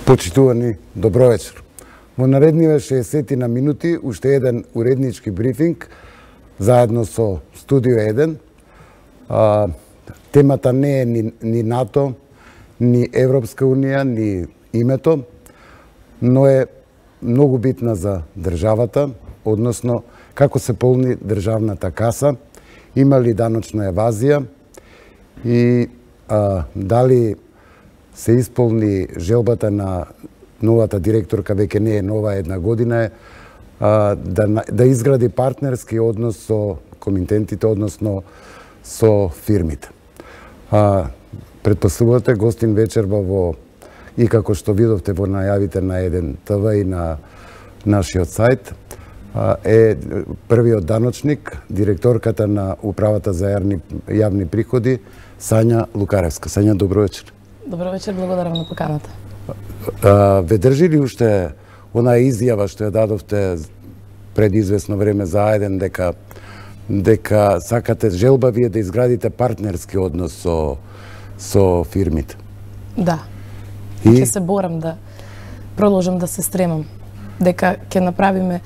Почитувани, добро вечер. Во наредниве 60 на минути уште еден уреднички брифинг заедно со Студио 1. Темата не е ни НАТО, ни Европска Унија, ни името, но е многу битна за државата, односно како се полни државната каса, има ли даночна евазија и дали се исполни желбата на новата директорка, веќе не е нова, една година е, да изгради партнерски однос со комитентите, односно со фирмите. Претпоставувате гостин вечерва и како што видовте во најавите на 1 ТВ и на нашиот сајт, е првиот даночник, директорката на Управата за јавни приходи, Сања Лукаревска. Сања, добро вечер. Добро вечер, благодарам на поканата. Ве држи ли уште онаа изјава што ја дадовте пред известно време за Ајден дека сакате желба вие да изградите партнерски однос со фирмите? Да. Ќе се борам да продолжам да се стремам дека ќе направиме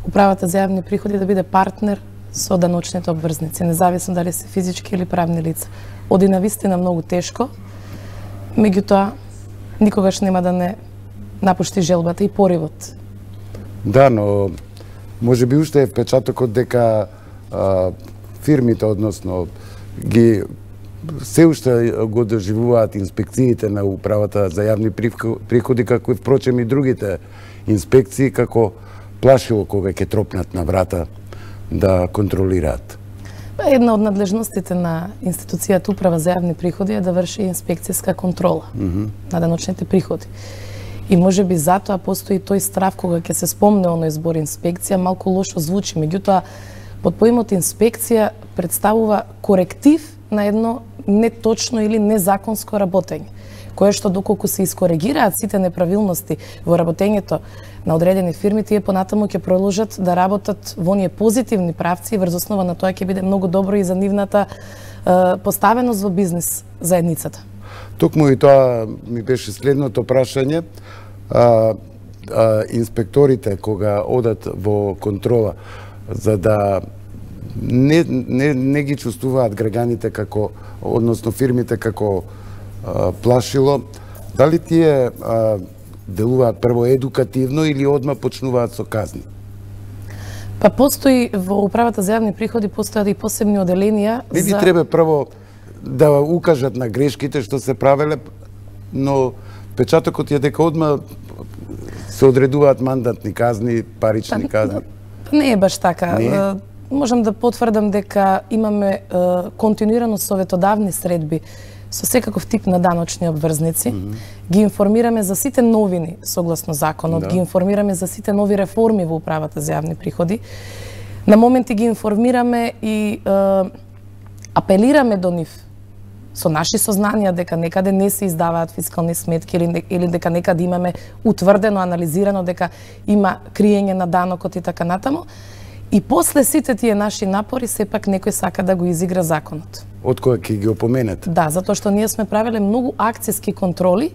Управата за јавни приходи да биде партнер со даночните обврзници, независно дали се физички или правни лица. Оди на вистина многу тешко, меѓутоа никогаш нема да не напушти желбата и поривот. Да, но може би уште е впечатокот дека фирмите, односно се уште го доживуваат инспекциите на Управата за јавни приходи, како и впрочем и другите инспекции, како плашило кога ќе тропнат на врата да контролираат. Една од надлежностите на институцијата Управа за јавни приходи е да врши инспекцијска контрола на даночните приходи. И може би затоа постои тој страв кога ќе се спомне оној збор инспекција, малку лошо звучи, меѓутоа под поимот инспекција представува коректив на едно неточно или незаконско работење, кое што доколку се искоригираат сите неправилности во работењето на одредени фирми, тие понатаму ќе продолжат да работат во оние позитивни правци и врз основа на тоа ќе биде многу добро и за нивната поставеност во бизнис заедницата. Токму и тоа ми беше следното прашање. Инспекторите кога одат во контрола, за да не ги чувствуваат граѓаните како, односно фирмите како плашило, дали тие делуваат прво едукативно или одма почнуваат со казни? Па постои во Управата за јавни приходи постојат и посебни оделенија Не би треба прво да укажат на грешките што се правеле, но печатокот е дека одма се одредуваат мандатни казни, парични казни. Не е баш така. Можам да потврдам дека имаме континуирано советодавни средби со секаков тип на даночни обврзници. Ги информираме за сите новини согласно законот, ги информираме за сите нови реформи во Управата за јавни приходи. На моменти ги информираме и апелираме до нив со наши сознанија дека некаде не се издаваат фискални сметки или дека некаде имаме утврдено, анализирано дека има криење на данокот и така натаму. И после сите тие наши напори, сепак некој сака да го изигра законот. Од која ќе ги опоменете? Да, затоа што ние сме правеле многу акцијски контроли,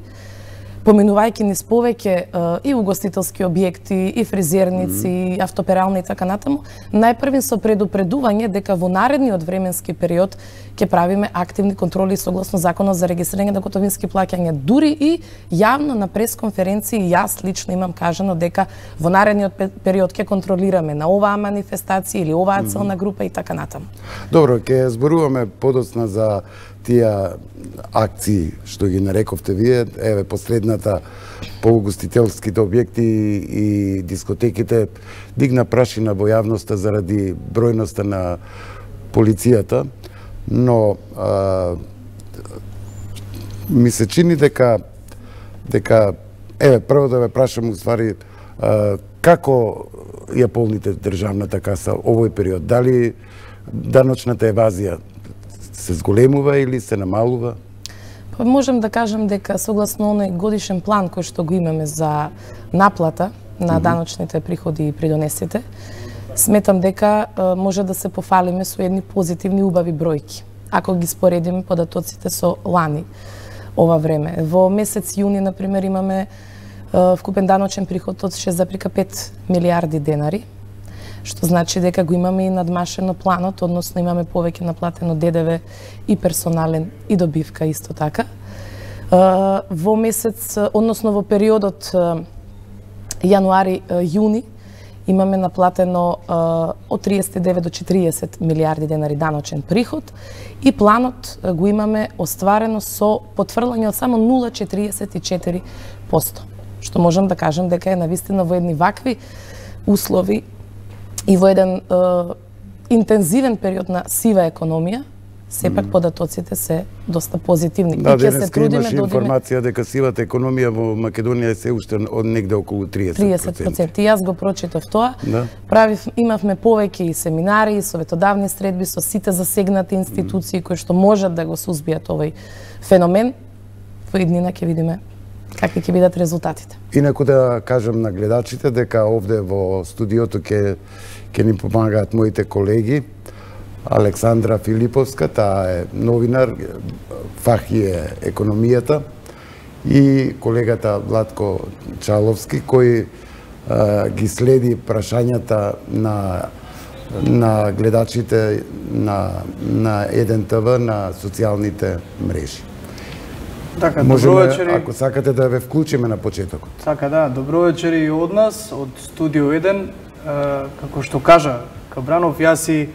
поминувајќи низ повеќе и угостителски објекти, и фризерници, и автоперални и така натаму, најпрвин со предупредување дека во наредниот временски период ќе правиме активни контроли согласно Законот за регистрирање на готовински плаќања. Дури и јавно на пресконференции јас лично имам кажано дека во наредниот период ќе контролираме на оваа манифестација или оваа целна група и така натаму. Добро, ќе зборуваме подоцна за тие акции што ги нарековте вие. Еве последната по угостителските објекти и дискотеките дигна прашина во јавноста заради бројноста на полицијата, но ми се чини дека еве прво да ве прашам уствари како ја полните државната каса овој период? Дали даночната евазија се зголемува или се намалува? Па можем да кажем дека согласно оној годишен план кој што го имаме за наплата на даночните приходи и придонесите, сметам дека може да се пофалиме со едни позитивни убави бројки, ако ги споредиме податоците со лани ова време. Во месец јуни, например, имаме вкупен даночен приход од 6,5 милиарди денари, што значи дека го имаме и надмашено планот, односно имаме повеќе наплатено ДДВ и персонален и добивка исто така. Во месец, односно во периодот јануари-јуни, имаме наплатено од 39 до 40 милиарди денари даночен приход и планот го имаме остварено со потврлање од само 0,44%, што можам да кажем дека е навистина во едни вакви услови и во еден интензивен период на сива економија, сепак податоците се доста позитивни. Да, денеска имаш информација дека сивата економија во Македонија е се уште од негде околу 30%. И јас го прочитав тоа. Да. Имавме повеќе и семинари, и советодавни средби со сите засегнати институции кои што можат да го сузбијат овој феномен. Во иднина ќе видиме какви ќе бидат резултатите. Инаку да кажам на гледачите дека овде во студиото ќе ни помагаат моите колеги. Александра Филиповска, таа е новинар, фах е економијата, и колегата Владко Чаловски, кој ги следи прашањата на гледачите на Еден ТВ на социјалните мрежи. Така, добро вечери. Ако сакате да ве вклучиме на почетокот. Така, да, добро вечери и од нас, од Студио 1. Како што кажа Кабранов, јас и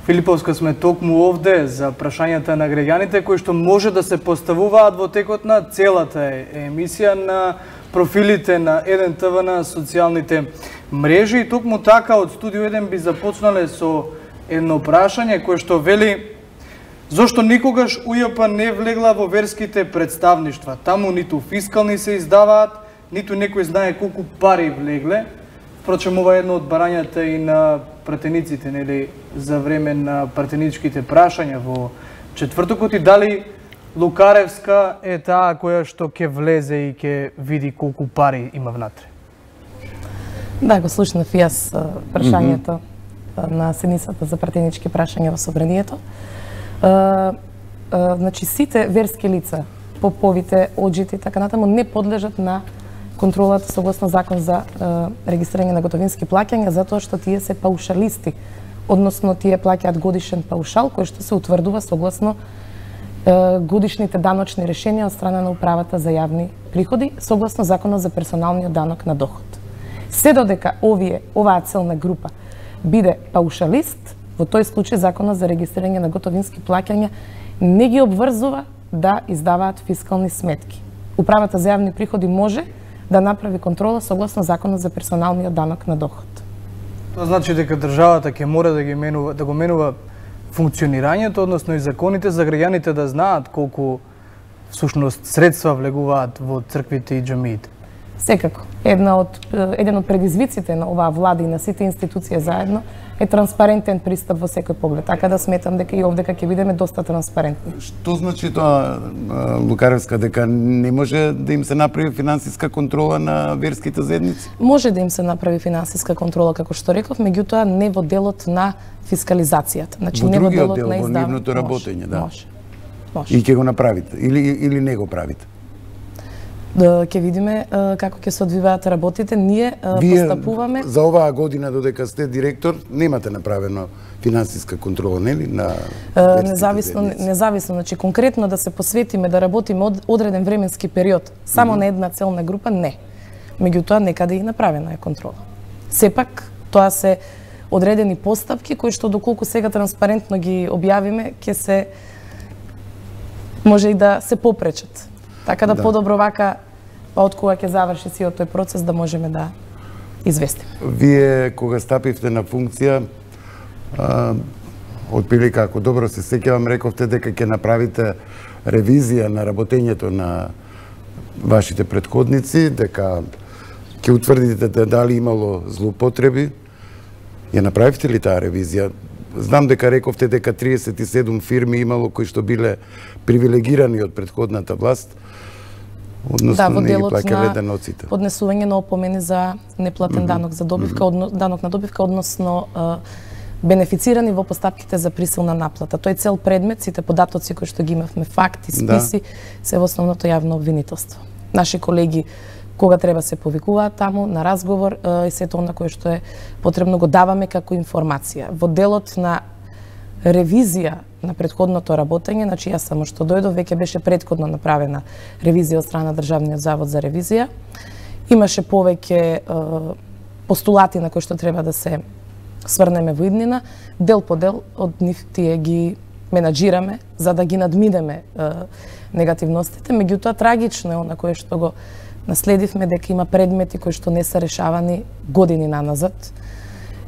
Филиповска сме токму овде за прашањата на граѓаните кои што може да се поставуваат во текот на целата емисија на профилите на Еден ТВ на социјалните мрежи. И токму така од Студио 1 би започнале со едно прашање кое што вели: зошто никогаш УЈП не влегла во верските представништва? Таму ниту фискални се издаваат, ниту некој знае колку пари влегле. Впрочем, ова е едно од барањата и на пратениците, нели, за време на пратеничките прашања во четвртокот, и дали Лукаревска е таа која што ќе влезе и ќе види колку пари има внатре? Да, го слушнав и јас прашањето на седницата за пратенички прашања во Собранието. Значи, сите верски лица, поповите, оџите и така натаму не подлежат на контролата согласно закон за регистрирање на готовински плаќања, затоа што тие се паушалисти, односно тие плаќаат годишен паушал кој што се утврдува согласно годишните даночни решенија од страна на управата за јавни приходи, согласно законот за персоналниот данок на доход. Се додека оваа целна група биде паушалист, во тој случај законот за регистрирање на готовински плаќања не ги обврзува да издаваат фискални сметки. Управата за јавни приходи може да направи контрола согласно законот за персоналниот данок на доход. Тоа значи дека државата ќе мора да го менува функционирањето, односно и законите за граѓаните да знаат колку всушност средства влегуваат во црквите и џамиите. Секако. Еден од предизвиците на оваа влада и на сите институции заедно е транспарентен пристап во секој поглед. Така да сметам дека и овде ќе бидеме доста транспарентни. Што значи тоа, Лукаревска, дека не може да им се направи финансиска контрола на верските заедници? Може да им се направи финансиска контрола, како што реков, меѓутоа не во делот на фискализацијата. Значи, не во делот на издавање. Во нивното работење, да. Може. И ќе го направите или не го правите? Ќе видиме како ќе се одвиваат работите. Ние постапуваме. Вие за оваа година додека сте директор немате направено финансиска контрола, нели, на независно, значи конкретно да се посветиме да работиме одреден временски период само на една целна група, не. Меѓутоа некаде и направена е контрола. Сепак тоа се одредени постапки кои што доколку сега транспарентно ги објавиме ќе се може и да се попречат. Така да подобро вака, од кога ќе заврши сиот тој процес, да можеме да известиме. Вие, кога стапивте на функција, отприлика, ако добро се сеќавам, рековте дека ќе направите ревизија на работењето на вашите претходници, дека ќе утврдите дали имало злоупотреби. Ја направивте ли таа ревизија? Знам дека рековте дека 37 фирми имало кои што биле привилегирани од претходната власт, односно не ги плаќале даноците. Поднесување на опомени за неплатен данок за добивка, данок на добивка, односно бенефицирани во постапките за присилна наплата. Тој цел предмет, сите податоци кои што ги имавме, факти, списи, се во основното јавно обвинителство. Наши колеги кога треба се повикуваат таму на разговор и сето она кое што е потребно го даваме како информација. Во делот на ревизија на претходното работење, значи јас само што дојдов, веќе беше претходно направена ревизија од страна на Државниот завод за ревизија. Имаше повеќе постулати на кои што треба да се сврнеме во иднина, дел по дел од нив тие ги менаџираме за да ги надминеме негативностите, меѓутоа трагично е она кое што го наследивме, дека има предмети кои што не се решавани години наназад,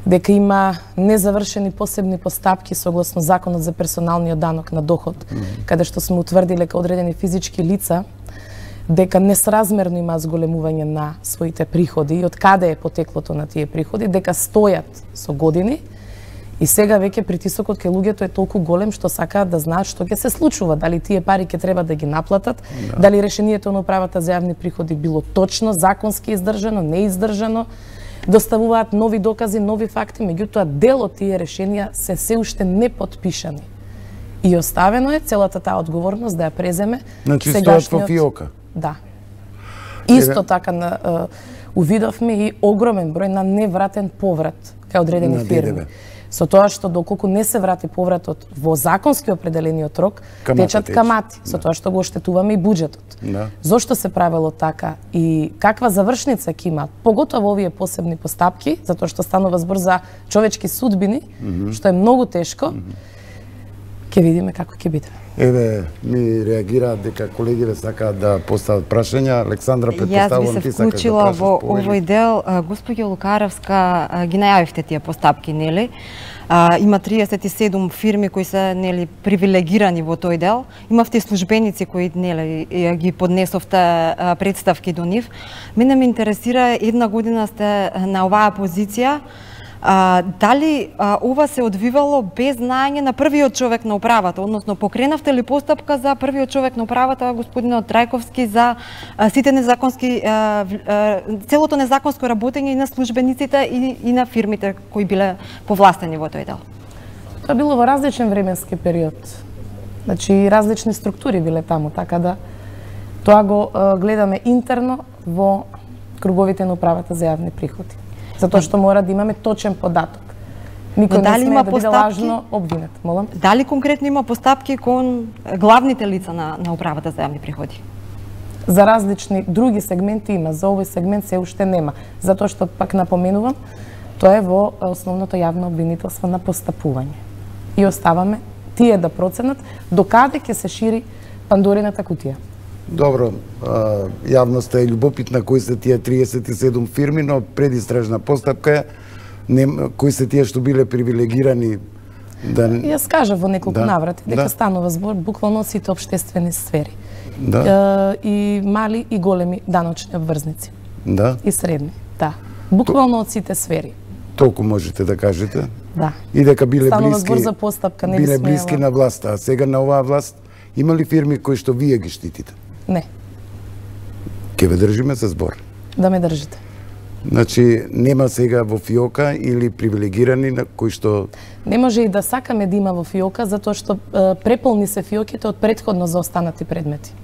дека има незавршени посебни постапки согласно Законот за персоналниот данок на доход, каде што сме утврдиле дека одредени физички лица дека несразмерно има зголемување на своите приходи и од каде е потеклото на тие приходи, дека стојат со години и сега веќе притисокот кај луѓето е толку голем што сакаат да знаат што ќе се случува, дали тие пари ќе треба да ги наплатат, дали решението на управата за јавни приходи било точно, законски издржано, неиздржано, доставуваат нови докази, нови факти, меѓутоа дел од тие решенија се уште не потпишани. И оставено е целата таа одговорност да ја преземе сегашниот... Значи стојат во фиока? Да. Исто така увидовме и огромен број на невратен поврат кај одредени фирми. Со тоа што доколку не се врати повратот во законски определениот рок, течат камати, со тоа што го оштетуваме и буџетот. Зошто се правело така и каква завршница ќе имаат, поготово овие посебни постапки, затоа што станува збор за човечки судбини, што е многу тешко, ќе видиме како ќе биде. Еве, ми реагираат дека колегите сакаат да постават прашања. Александра, претпоставувам ти сакаш да прашаш во овој дел. Госпоѓо Лукаровска, ги најавивте тие постапки, нели? Има 37 фирми кои се нели привилегирани во тој дел. Имавте службеници кои нели ги поднесовте представки до нив. Мене ме интересира, една година сте на оваа позиција. Дали ова се одвивало без знаење на првиот човек на управата, односно покренавте ли постапка за првиот човек на управата, господинот Трајковски, за сите незаконски, целото незаконско работење и на службениците и на фирмите кои биле повластени во тој дел? Тоа било во различен временски период. Значи, различни структури биле таму, така да тоа го гледаме интерно во круговите на управата за јавни приходи. Затоа што мора да имаме точен податок. Никој не смее да биде лажно обвинет. Молам? Дали конкретно има постапки кон главните лица на управата за јавни приходи? За различни други сегменти има, за овој сегмент се уште нема. Затоа што пак напоменувам, тоа е во основното јавно обвинителство на постапување. И оставаме тие да проценат докаде ќе се шири Пандорината кутија. Добро, јавноста е љубопитна кои се тие 37 фирми, но предистражна постапка е кои се тие што биле привилегирани да... Јас кажав во неколку наврати дека станува збор буквално сите општествени сфери. И мали и големи даночни обврзници. И средни, да. Буквално од сите сфери. Толку можете да кажете? Да. И дека биле станува збор за постапка, не биле блиски на власта, а сега на оваа власт има ли фирми кои што вие ги штитите? Не. Ке ве држиме за збор. Да ме држите. Значи, нема сега во фиока или привилегирани на кои што... Не може и да сакаме да има во фиока, затоа што преполни се фиоките од претходно заостанати предмети.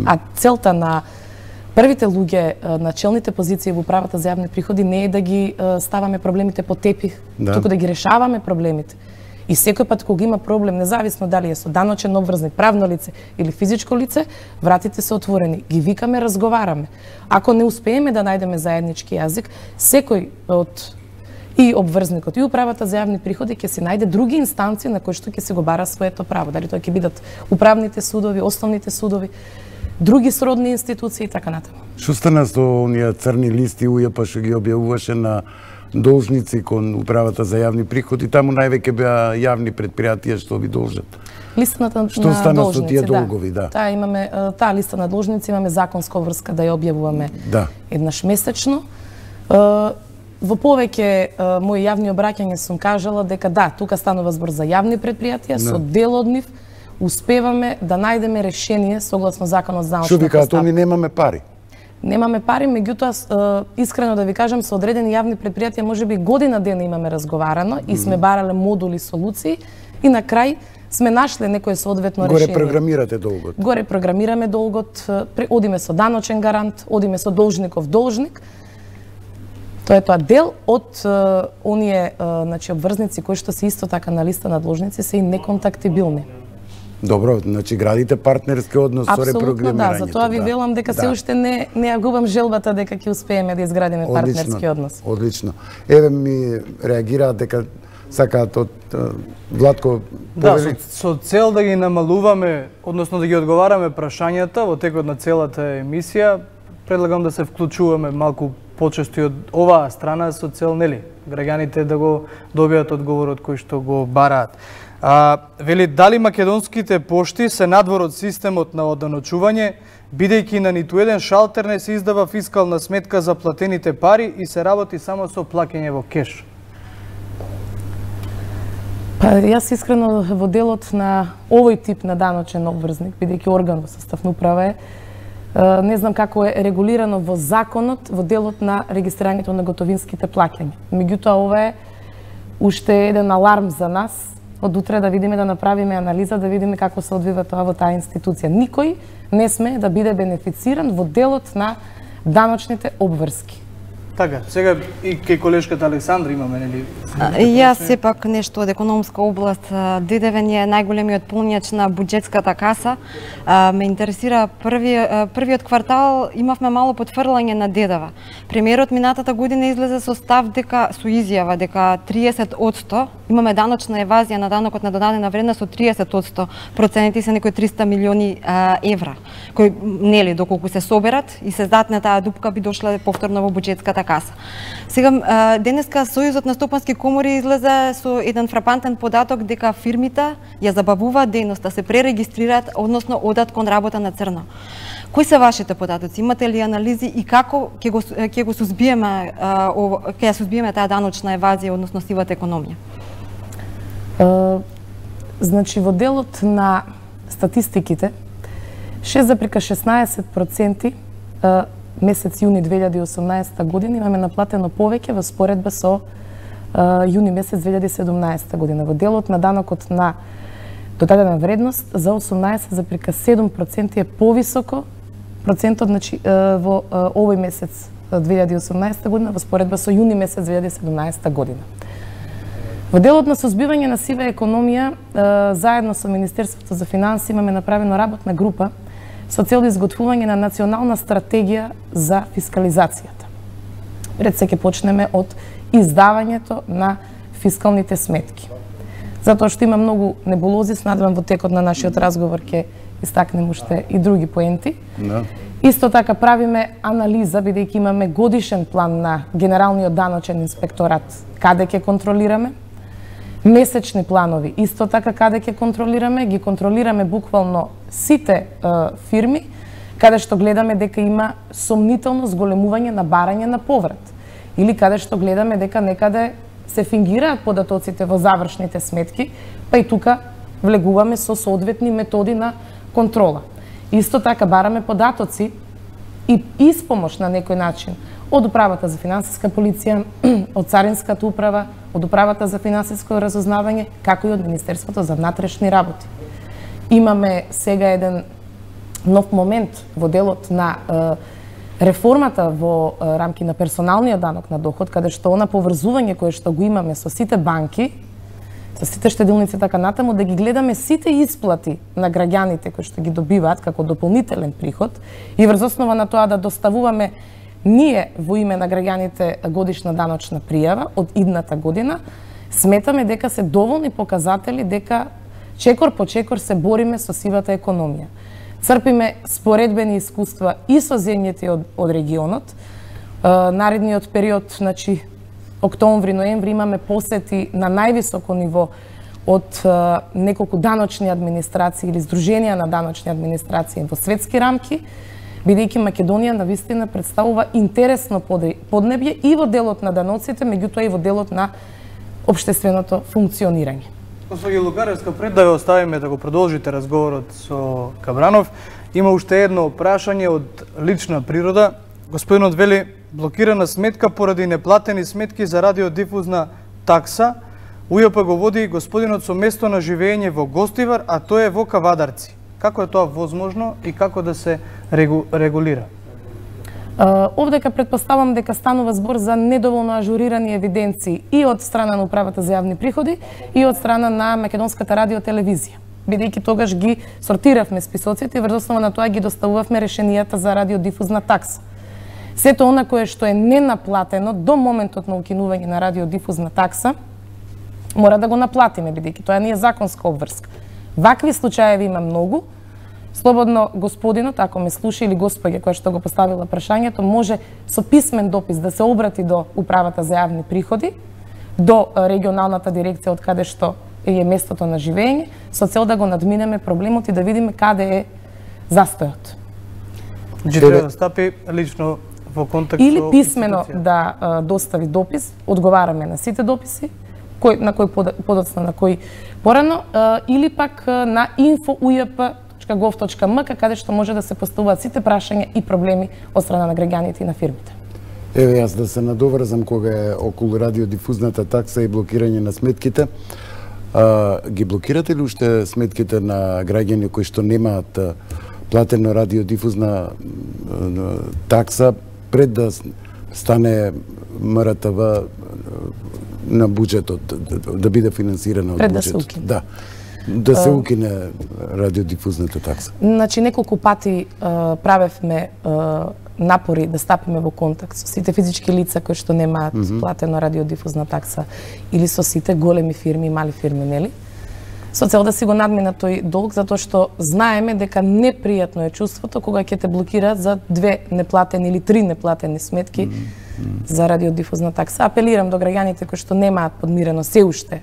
А целта на првите луѓе на челните позиции во управата за јавни приходи не е да ги ставаме проблемите по тепих, туку да ги решаваме проблемите. И секој пат кога има проблем, независно дали е со даночен обврзник, правно лице или физичко лице, вратите се отворени. Ги викаме, разговараме. Ако не успееме да најдеме заеднички јазик, секој од и обврзникот и управата за јавни приходи ќе се најде други инстанции на кои што ќе се го бара своето право. Дали тоа ќе бидат управните судови, основните судови, други сродни институции и така натаму. Што стана со оние црни листи УЈП што ги објавуваше на должници кон управата за јавни приходи, таму највеќе беа јавни предпријатија што ви должат. Листата на што стана со тие долгови, да. Таа имаме таа листа на должници, имаме законска врска да ја објавуваме еднаш месечно. Во повеќе мои јавни обраќања сум кажала дека да, тука станува збор за јавни предпријатија, со дел од нив успеваме да најдеме решение согласно законот за даночна постапка. Што ви кажат, они немаме пари? Немаме пари, меѓутоа, искрено да ви кажам, со одредени јавни предпријатија можеби година дена имаме разговарано и сме барале модули, солуции и на крај сме нашле некое соодветно решение. решение. Горе програмирате долгот. Горе програмираме долгот, одиме со даночен гарант, одиме со должников должник. Тоа е тоа дел од оние значи обврзници кои што се исто така на листа на должници се и неконтактибилни. Добро, значи градите партнерски однос со репрограмирањето. Да, затоа ви велам дека се уште не ја губам желбата дека ќе успееме да изградиме партнерски однос. Одлично. Еве ми реагираат дека сакаат од Владко повели. Да, со цел да ги намалуваме, односно да ги одговараме прашањата во текот на целата емисија, предлагам да се вклучуваме малку почесто и од оваа страна со цел, нели, граѓаните да го добијат одговорот кој што го бараат. Вели, дали македонските пошти се надвор од системот на оданочување, бидејќи на ниту еден шалтер не се издава фискална сметка за платените пари и се работи само со плаќање во кеш? Па, јас искрено во делот на овој тип на даночен обврзник, бидејќи орган во состав на управа е, не знам како е регулирано во законот во делот на регистрирањето на готовинските плаќања. Меѓутоа, ова е уште еден аларм за нас, од утре да видиме, да направиме анализа, да видиме како се одвива тоа во таа институција. Никој не сме да биде бенефициран во делот на даночните обврски. Така, сега и кај колешката Александра имаме, нели? Јас сепак нешто од економска област. ДДВ е најголемиот полнејач на буџетската каса. Ме интересира првиот квартал имавме мало потврлање на ДДВ. Премиерот минатата година излезе со став дека со изјава дека 30% имаме даночна евазија на данокот на додадена вредност од 30%, проценти се некои 300 милиони евра, кои нели доколку се соберат и се здатне таа дупка би дошла повторно во буџетската каса. Сега денеска Сојузот на стопански комори излезе со еден фрапантен податок дека фирмите ја забавуваат дејноста, се пререгистрираат, односно одат кон работа на црно. Кои се вашите податоци? Имате ли анализи и како ќе го сузбиеме ќе ја сузбиеме таа даночна евазија, односно сивата економија? Значи во делот на статистиките 6,16% месец јуни 2018 година имаме наплатено повеќе во споредба со јуни месец 2017 година. Во делот на данокот на додадена вредност за 18,7% е повисоко процентот, значи во овој месец 2018 година во споредба со јуни месец 2017 година. Во делот на сузбивање на сива економија, заедно со Министерството за финансии имаме направено работна група со цел изготвување на национална стратегија за фискализацијата. Пред се ќе почнеме од издавањето на фискалните сметки. Затоа што има многу небулози, надевам во текот на нашиот разговор ќе истакнем уште и други поенти. Да. Исто така правиме анализа, бидејќи имаме годишен план на Генералниот даночен инспекторат, каде ќе контролираме, месечни планови, исто така каде ќе контролираме, ги контролираме буквално сите фирми, каде што гледаме дека има сомнително зголемување на барање на поврат, или каде што гледаме дека некаде се фингираат податоците во завршните сметки, па и тука влегуваме со соодветни методи на контрола. Исто така бараме податоци и испомош на некој начин од Управата за финансиска полиција, од Царинската управа, од Управата за финансиско разузнавање, како и од Министерството за внатрешни работи. Имаме сега еден нов момент во делот на реформата во рамки на персоналниот данок на доход, каде што она поврзување кое што го имаме со сите банки, со сите штедилници така натаму, да ги гледаме сите исплати на граѓаните кои што ги добиваат како дополнителен приход и врз основа на тоа да доставуваме ние во име на граѓаните годишна даночна пријава од идната година, сметаме дека се доволни показатели дека чекор по чекор се бориме со сивата економија. Црпиме споредбени искуства и со земјите од регионот. Наредниот период, значи октомври-ноември, имаме посети на највисоко ниво од неколку даночни администрации или здруженија на даночни администрации во светски рамки, бидејќи Македонија навистина представува интересно поднебје и во делот на даноците, меѓутоа и во делот на општественото функционирање. Госпоѓа Лукаревска, пред да ја оставиме да го продолжите разговорот со Кабранов, има уште едно прашање од лична природа. Господинот вели, блокирана сметка поради неплатени сметки за радиодифузна такса УЈП го води господинот со место на живење во Гостивар, а тој е во Кавадарци. Како е тоа возможно и како да се регулира? Овдека предпоставам дека станува збор за недоволно ажурирани евиденции и од страна на Управата за јавни приходи и од страна на Македонската радиотелевизија. Бидејќи тогаш ги сортиравме списоците и врз основа на тоа ги доставувавме решенијата за радиодифузна такса. Сето она кое што е ненаплатено до моментот на укинување на радиодифузна такса, мора да го наплатиме, бидејќи тоа не е законска обврска. Вакви случаеви има многу. Слободно господинот, ако ме слуша, или госпоѓа која што го поставила прашањето, може со писмен допис да се обрати до Управата за јавни приходи, до регионалната дирекција од каде што е местото на живење, со цел да го надминеме проблемот и да видиме каде е застојот. Треба да стапи лично во контакт или писмено да достави допис, одговараме на сите дописи, на кој подоцна, на кој порано, или пак на info.ujp.gov.mk, каде што може да се поставуваат сите прашања и проблеми од страна на граѓаните и на фирмите. Еве, јас да се надоврзам кога е околу радиодифузната такса и блокирање на сметките. Ги блокирате ли уште сметките на граѓани кои што немаат платено радиодифузна такса пред да стане МРТВ на буџетот, да биде финансирана од буџетот? Да се укине радиодифузната такса. Значи, неколку пати правевме напори да стапиме во контакт со сите физички лица кои што немаат платено радиодифузна такса или со сите големи фирми и мали фирми, нели? Со цел да си го надминат тој долг, затоа што знаеме дека непријатно е чувството кога ќе те блокираат за 2 неплатени или 3 неплатени сметки за радиодифузна такса. Апелирам до граѓаните кои што немаат подмирено се уште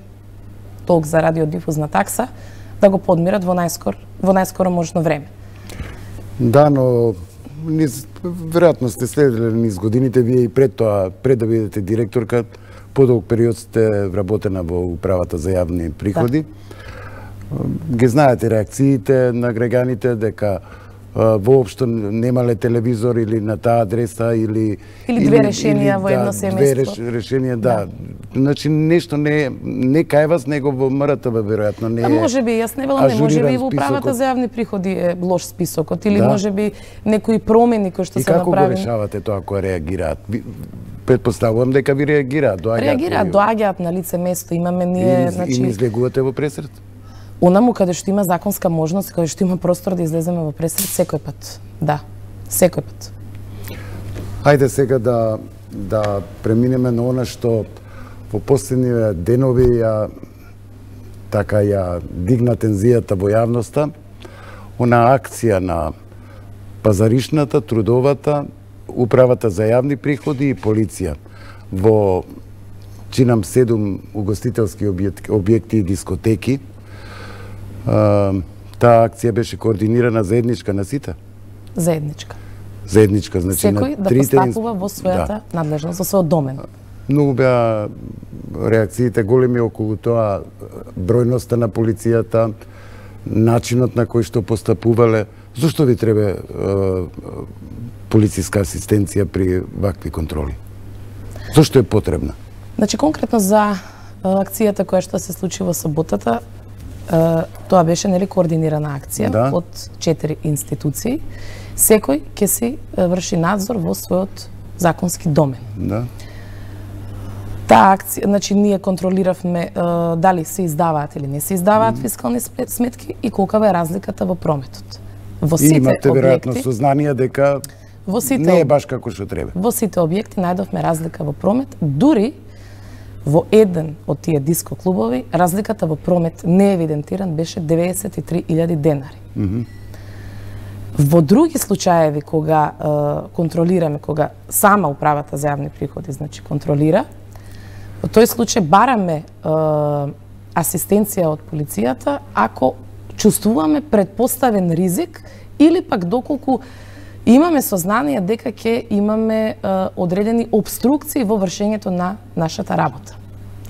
долг за радиодифузна такса, да го подмират во најскоро можно време. Да, но веројатно сте следеле низ годините, вие и пред тоа, пред да бидете директорка, подолг период сте вработена во Управата за јавни приходи. Да. Ги знаете реакциите на граѓаните дека воопшто немале телевизор или на таа адреса или 2 решенија во едно семејство. 2 решенија, да. Значи нешто не кај вас, него во МРТВ веројатно не е. Можеби, јас не велам, можеби и во Управата за јавни приходи е лош списокот или можеби некои промени кои што се направени. И како го решавате тоа кога реагираат? Предпоставувам дека ви реагираат, доаѓаат на лице место, имаме ние, значи и излегувате во пресред? Онаму каде што има законска можност, каде што има простор да излеземе во пресред, секој пат. Да, секој пат. Хајде сега да преминеме на она што во последниве денови ја дигна тензијата во јавноста, она акција на пазаришната, трудовата, Управата за јавни приходи и полиција во, чинам, 7 угостителски објекти и дискотеки. Таа акција беше координирана заедничка на сите? Заедничка. Заедничка, значи секој да постапува во својата надлежност, во својот домен. Многу беа реакциите големи околу тоа, бројноста на полицијата, начинот на кој што постапувале. Зошто ви треба полициска асистенција при вакви контроли? Зошто е потребна? Значи, конкретно за акцијата која што се случи во саботата, тоа беше, нели, координирана акција од 4 институции. Секој ќе си врши надзор во својот законски домен. Да. Таа акција, значи, ние контролиравме дали се издаваат или не се издаваат фискални сметки и колкава е разликата во прометот. Во сите имате веројатно објекти, сознание дека не е баш како што треба. Во сите објекти најдовме разлика во промет, дури во еден од тие диско клубови разликата во промет не евидентиран беше 93.000 денари. Во други случаеви кога контролираме, кога сама Управата за јавни приходи, значи, контролира, во тој случај бараме асистенција од полицијата ако чувствуваме предпоставен ризик или пак доколку имаме сознание дека ќе имаме одредени обструкции во вршењето на нашата работа.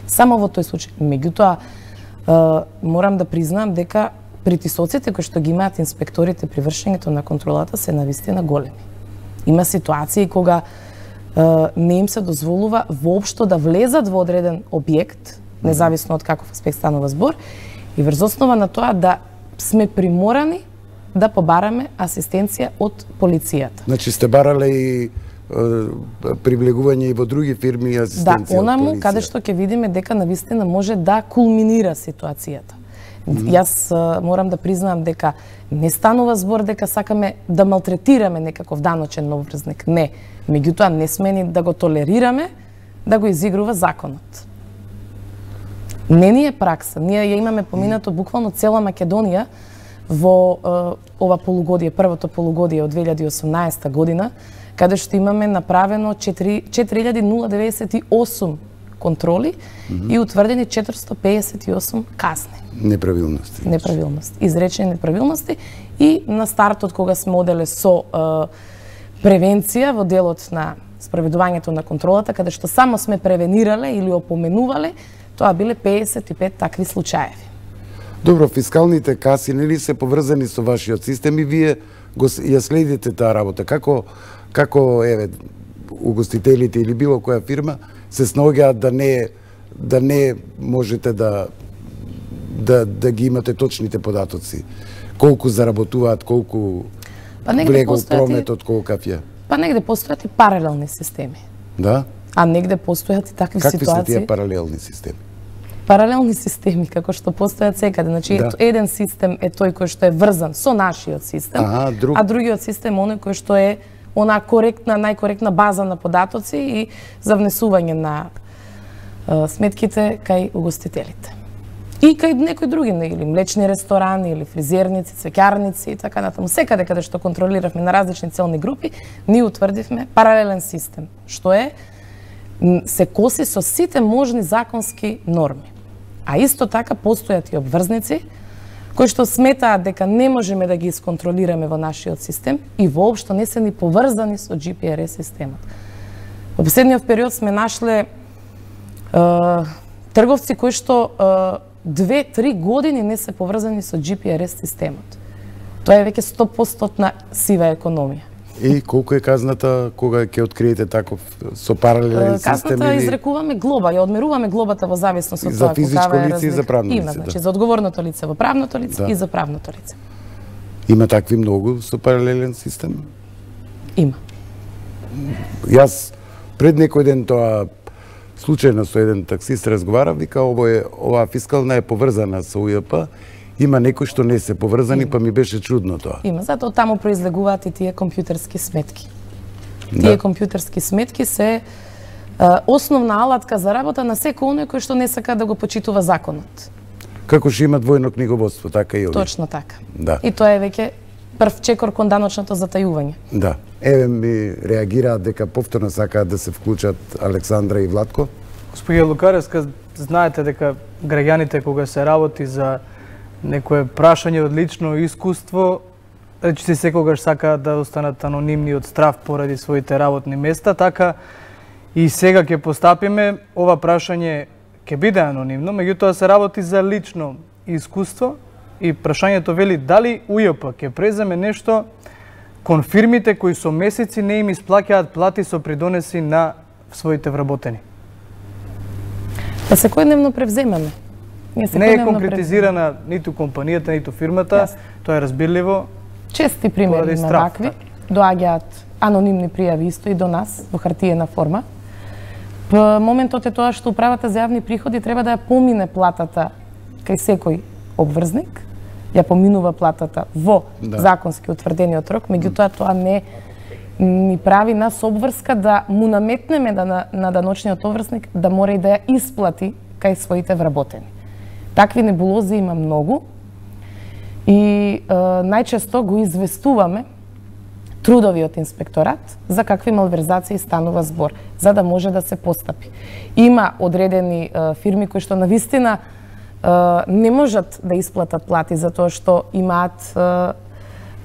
Само во тој случај. Меѓутоа, морам да признаам дека притисоците кои што ги имаат инспекторите при вршењето на контролата се навистина големи. Има ситуации кога не им се дозволува воопшто да влезат во одреден објект независно од каков аспект станува збор, и врз основа на тоа да сме приморани да побараме асистенција од полицијата. Значи сте барале и привлегување и во други фирми и асистенција од полиција. Да, онаму каде што ќе видиме дека навистина може да кулминира ситуацијата. Јас морам да признам дека не станува збор дека сакаме да малтретираме некаков даночен обврзник. Не. Меѓутоа не сме ни да го толерираме да го изигрува законот. Не ни е пракса. Ние ја имаме поминато буквално цела Македонија во ова полугодие, првото полугодие од 2018 година, каде што имаме направено 4098 контроли и утврдени 458 казни. Неправилности. Неправилности. Изречени неправилности и на стартот кога сме оделе со превенција во делот на спроведувањето на контролата, каде што само сме превенирале или опоменувале, тоа биле 55 такви случаеви. Добро, фискалните каси нели се поврзани со вашиот систем и вие ја следите таа работа. Како еве угостителите или било која фирма се снаоѓаат да не можете да ги имате точните податоци? Колку заработуваат, колку влегол прометот, колкав е? Па негде постојат и паралелни системи. Да? А негде постојат и такви ситуации. Какви се тие паралелни системи? Паралелни системи, како што постојат секаде. Значи, еден систем е тој кој што е врзан со нашиот систем, а другиот систем оној кој што е она коректна, најкоректна база на податоци и за внесување на сметките кај угостителите. И кај некои други, или млечни ресторани, или фризерници, цвеќарници и така натаму. Секаде каде што контролиравме на различни целни групи, ние утврдивме паралелен систем, што е се коси со сите можни законски норми. А исто така постојат и обврзници кои што сметаат дека не можеме да ги исконтролираме во нашиот систем и воопшто не се ни поврзани со GPRS системот. Во последниот период сме нашле трговци кои што 2-3 години не се поврзани со GPRS системот. Тоа е веќе 100% сива економија. И колку е казната кога ќе откриете таков со паралелен систем? Казната изрекуваме глоба, ја одмеруваме глобата во зависност од тоа за физичко лице и за правно лице. Има, значи за одговорното лице во правното лице и за правното лице. Има такви многу со паралелен систем? Има. Јас пред некој ден тоа случајно со еден таксист разговарав, вика оваа фискална е поврзана со УЈП. Има некои што не се поврзани, па ми беше чудно тоа. Има, затоа таму произлегуваат и тие компјутерски сметки. Тие компјутерски сметки се основна алатка за работа на секој оној кој што не сака да го почитува законот. Како што има двојно книговодство, така и овие. Точно така. Да. И тоа е веќе прв чекор кон даночното затајување. Да. Еве ми реагираат дека повторно сакаат да се вклучат Александра и Владко. Господја Лукаревска, знаете дека граѓаните кога се работи за некое прашање од лично искуство, речиси секогаш сакаат да останат анонимни од страв поради своите работни места, така и сега ќе постапиме, ова прашање ќе биде анонимно, меѓутоа се работи за лично искуство и прашањето вели дали УЈП ќе преземе нешто кон фирмите кои со месеци не им исплаќаат плати со придонеси на своите вработени. Па секојдневно превземаме. Не е конкретизирана ниту компанијата, ниту фирмата, тоа е разбирливо. Чести примери на вакви, доаѓаат анонимни пријави исто и до нас во хартиена форма. Моментот е тоа што управата за јавни приходи треба да ја помине платата кај секој обврзник, ја поминува платата во законски утврдениот рок, меѓутоа тоа не ни прави нас обврска да му наметнеме на даночниот обврзник да мора и да ја исплати кај своите вработени. Такви небулози има многу и најчесто го известуваме трудовиот инспекторат за какви малверзации станува збор, за да може да се постапи. Има одредени фирми кои што навистина не можат да исплатат плати затоа што имаат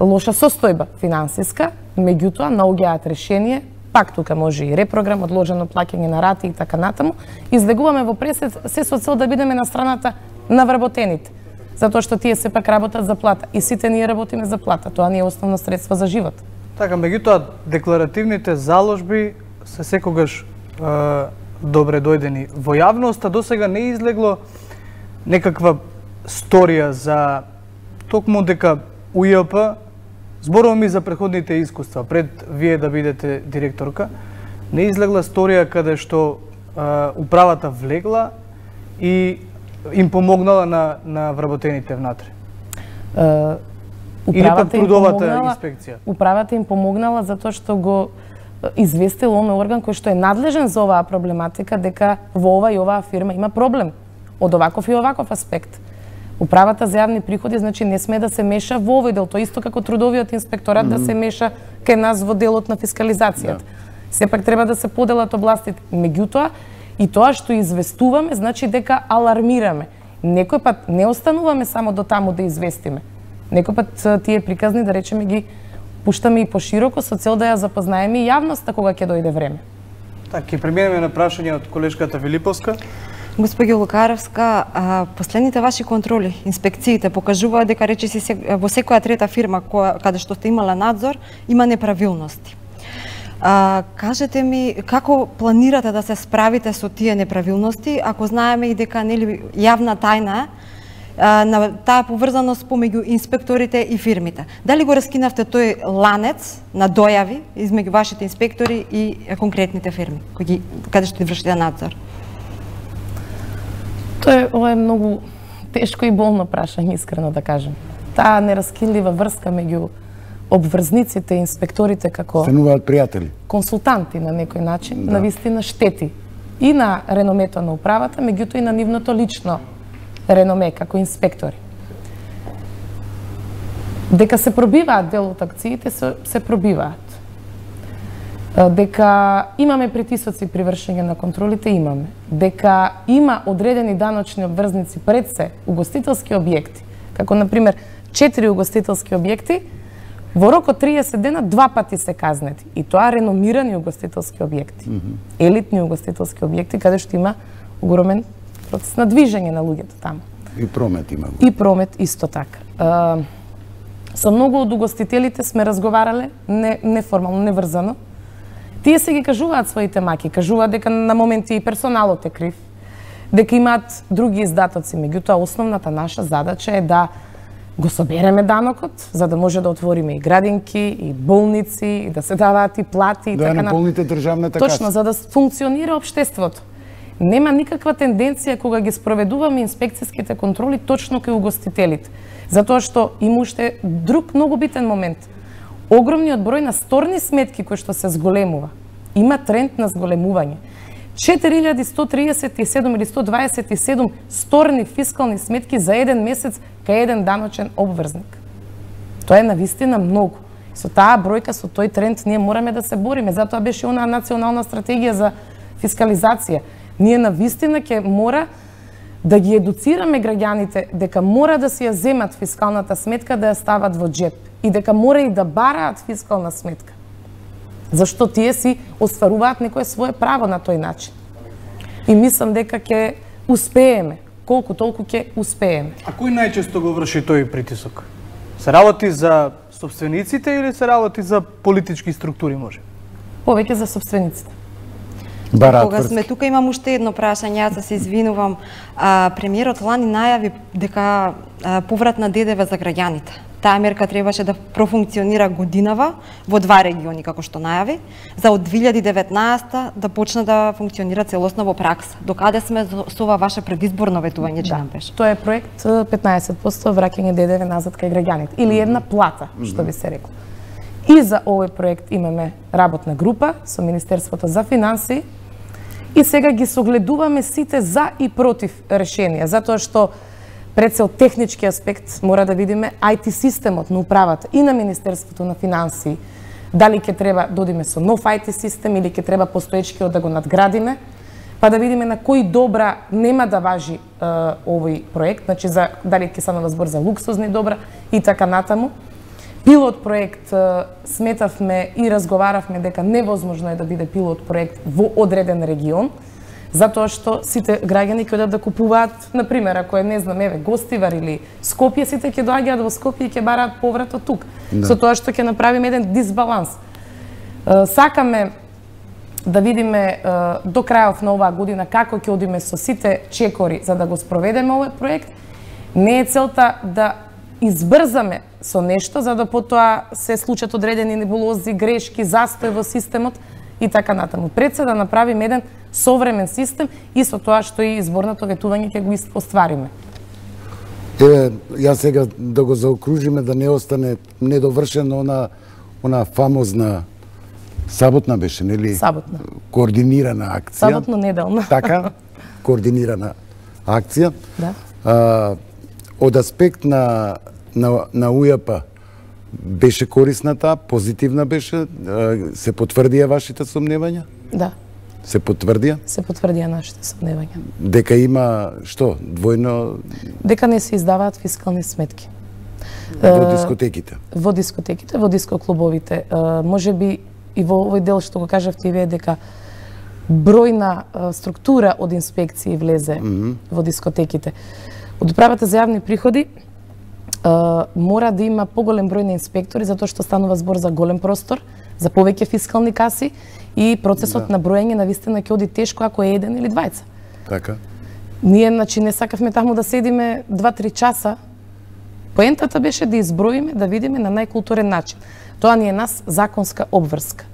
лоша состојба финансиска, меѓутоа наоѓаат решение, пак тука може и репрограм, одложено плаќање на рати и така натаму, излегуваме во пресед се со цел да бидеме на страната на вработените, затоа што тие сепак работат за плата и сите ние работиме за плата, тоа не е основно средство за живот. Така, меѓутоа декларативните заложби се секогаш добре дојдени во јавноста. До сега не излегло некаква сторија за токму дека УЈП, зборувам и за претходните искуства, пред вие да бидете директорка, не излегла сторија каде што управата влегла и им помогнала на вработените внатре. Управата им помогнала, инспекција. Управата им помогнала затоа што го известил оној орган кој што е надлежен за оваа проблематика дека во ова и оваа фирма има проблем од оваков и оваков аспект. Управата за јавни приходи, значи, не сме да се меша во овој дел, тоа исто како трудовиот инспекторат да се меша кај нас во делот на фискализацијата. Сепак треба да се поделат областите. Меѓутоа, и тоа што известуваме, значи дека алармираме. Некој пат не остануваме само до таму да известиме. Некој пат тие приказни, да речеме, ги пуштаме и пошироко со цел да ја запознаеме и јавноста кога ќе дојде време. Так, ќе преминеме на прашање од колешката Филиповска. Госпоѓо Лукаровска, последните ваши контроли, инспекциите покажуваат дека речиси во секоја трета фирма каде што сте имала надзор, има неправилности. Кажете ми, како планирате да се справите со тие неправилности, ако знаеме и дека нели јавна тајна на таа поврзаност помеѓу инспекторите и фирмите? Дали го раскинавте тој ланец на дојави измеѓу вашите инспектори и конкретните фирми каде што вршите надзор? Ова е многу тешко и болно прашање, искрено да кажем. Таа нераскинлива врска меѓу обврзниците и инспекторите како стануваат пријатели, консултанти на некој начин, на вистина штети и на реномето на управата, меѓутоа и на нивното лично реноме како инспектори. Дека се пробиваат дел од акциите, се пробиваат. Дека имаме притисоци при вршење на контролите, имаме. Дека има одредени даночни обврзници пред се угостителски објекти, како например 4 угостителски објекти, во рок од 30 дена 2 пати се казнети. И тоа реномирани угостителски објекти. Елитни угостителски објекти, каде што има огромен процес на движење на луѓето таму. И промет има. И промет исто така. Со многу од угостителите сме разговарале, неформално, неврзано. Тие се ги кажуваат своите маки, кажуваат дека на моменти и персоналот е крив, дека имаат други издатоци, меѓутоа основната наша задача е да го собереме данокот, за да може да отвориме и градинки, и болници, и да се даваат и плати и да така наполните државната каса. Точно, за да функционира општеството. Нема никаква тенденција кога ги спроведуваме инспекцијските контроли точно кај угостителите. Затоа што има уште друг многу битен момент. Огромниот број на сторни сметки кои што се зголемува. Има тренд на зголемување. 4137 или 127 сторни фискални сметки за еден месец кај еден даночен обврзник. Тоа е навистина многу. Со таа бројка, со тој тренд, ние мораме да се бориме. Затоа беше онаа национална стратегија за фискализација. Ние навистина ќе мора да ги едуцираме граѓаните дека мора да си ја земат фискалната сметка, да ја стават во джеп и дека мора и да бараат фискална сметка. Зашто тие си остваруваат некое свое право на тој начин. И мислам дека ќе успееме, колку толку ќе успееме. А кој најчесто го врши тој притисок? Се работи за собствениците или се работи за политички структури, може? Повеќе за собствениците. Кога сме тука, имам уште едно прашање, јас се извинувам. Премиерот лани најави дека поврат на ДДВ за граѓаните. Таа мерка требаше да профункционира годинава во 2 региони, како што најави, за од 2019 да почне да функционира целосно во пракса. Докаде сме со ова ваше предизборно ветување, че беше? Тоа е проект 15% враќање ДДВ назад кај граѓаните, или една плата, што би се рекло. И за овој проект имаме работна група со Министерството за финансии и сега ги согледуваме сите за и против решенија, затоа што пред се од технички аспект мора да видиме IT системот на управата и на Министерството на финансии. Дали ќе треба да одиме со нов IT систем или ќе треба постоечкиот да го надградиме, па да видиме на кои добра нема да важи овој проект, значи за дали ќе станува збор за луксузни добра и така натаму. Пилот проект сметавме и разговаравме дека невозможно е да биде пилот проект во одреден регион, затоа што сите граѓани ќе одат да купуваат, например, ако е, не знам, Гостивар или Скопје, сите ќе доаѓаат во Скопје и ќе бараат поврат од тук. Со тоа што ќе направиме еден дисбаланс. Сакаме да видиме до крајот на оваа година како ќе одиме со сите чекори за да го спроведеме овој проект. Не е целта да избрзаме со нешто, за да потоа се случат одредени небулози, грешки, застој во системот и така натаму. Пред се да направиме еден современ систем и со тоа што и изборното ветување ќе го оствариме. Ја сега да го заокружиме, да не остане недовршено она фамозна саботна беше, нели? Саботна. Координирана акција. Саботно-неделна. Така, координирана акција. Да. Од аспект на УЈП беше корисна таа, позитивна беше, се потврдија вашите сомневања? Да. Се потврдија? Се потврдија нашите сомневања. Дека има, што, двојно... Дека не се издаваат фискални сметки. Во дискотеките? Во дискотеките, во дискоклубовите. Може би и во овој дел што го кажавте и вие, дека бројна структура од инспекции влезе во дискотеките. Од управата за јавни приходи мора да има поголем број на инспектори, затоа што станува збор за голем простор, за повеќе фискални каси и процесот на броење навистина ќе оди тешко ако е еден или двајца. Така. Ние, значи, не сакавме таму да седиме 2-3 часа. Поентата беше да изброиме, да видиме на најкултурен начин. Тоа ни е нас законска обврска.